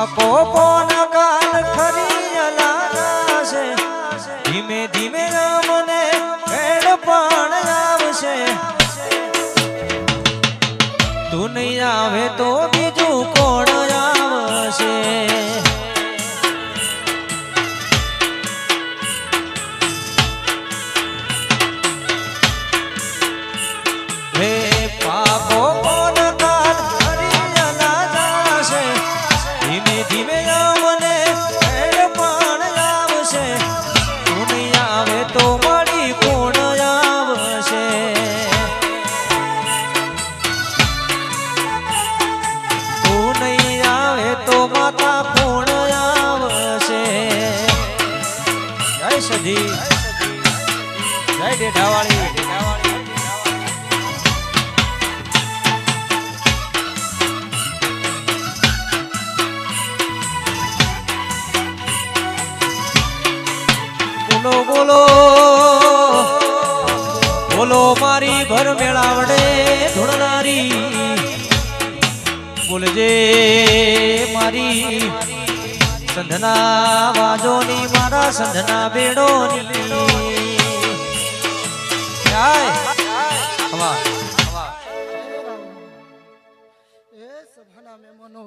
પાકો પોન કાલ ખરી અલાના છે ધીમે ધીમે મને ભેડ પણ આવશે તું નહીં આવે તો બીજું કોણ આવશે હે પાકો પોન કાલ ખરી અલાના છે ધીમે ધીમે મને ભેડ પણ આવશે તું નહીં આવે તો મારી કોણ આવશે તું નહીં આવે તો માતા કોણ આવશે જય સધી જય ડેઢાવાળી બોલો બોલો બોલો મારી ભર મેળાવડે ધૂળનારી બોલજે મારી સંધના વાજોની મારા સંધના બેડોની એ સભાના મહેમાનો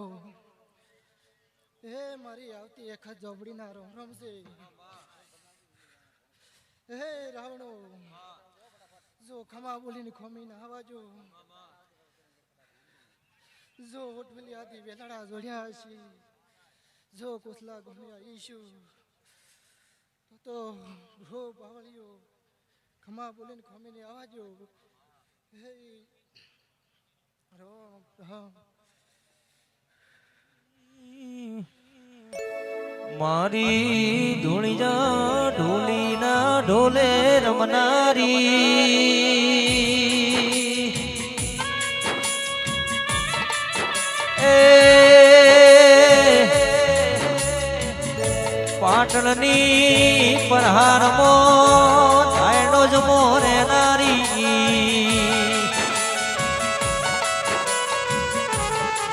એ મારી આવતી એક જોબડીના રોમ રોમ છે હે રાવણો જો ખમા બોલીને ખોમીને આવાજો જો હોટવલી આદિ વેલાડા જોડ્યા છે જો કોસલા ગમ્યા ઈશુ તો રો બાવળીઓ ખમા બોલીને ખોમીને આવાજો હે રામ મારી ધૂળિયા ઢોલીના ઢોલે રમનારી એ પાટણની પરહારમાં થાયનો જ મોરે નારી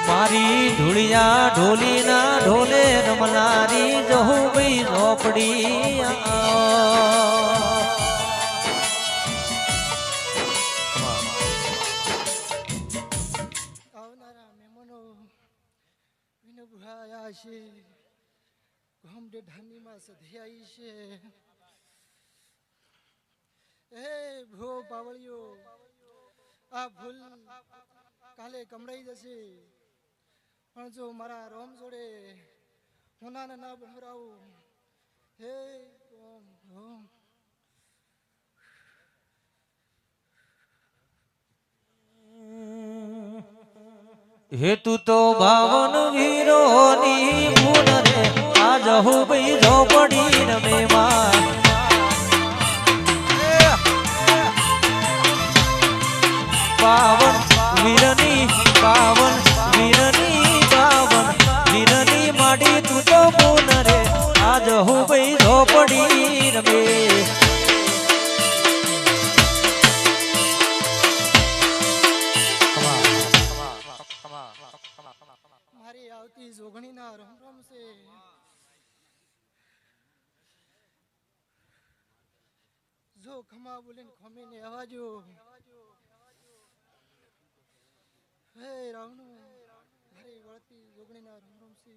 મારી ધૂળિયા ઢોલીના ઢોલે રમનારી જહું ભાઈ ઝોપડી આવનારા મહેમાનો વિનોભાયા છે ગમ ડેઢાનીમાં સધિયાઈ છે એ ભો બાવળીઓ આ ભૂલ કાલે કમળાઈ જશે પણ જો મારા રોમ જોડે હોનાને ના બહરાવું હે રોમ રોમ હેતુ તો ભાવન વીરોની ભૂલ રે આ જહુ ભાઈ ઝોપડી રમે માં પાવન વીરની પાવન વીરની પાવન વીરની માડી તું તો ભૂલ રે આ જહુ ભાઈ ઝોપડી રમે મારી આવતી જોગણીના રોમ રોમ છે જો ખમા બોલીને ખમીને આવાજો હે રાવણો મારી વળતી જોગણીના રોમ રોમ છે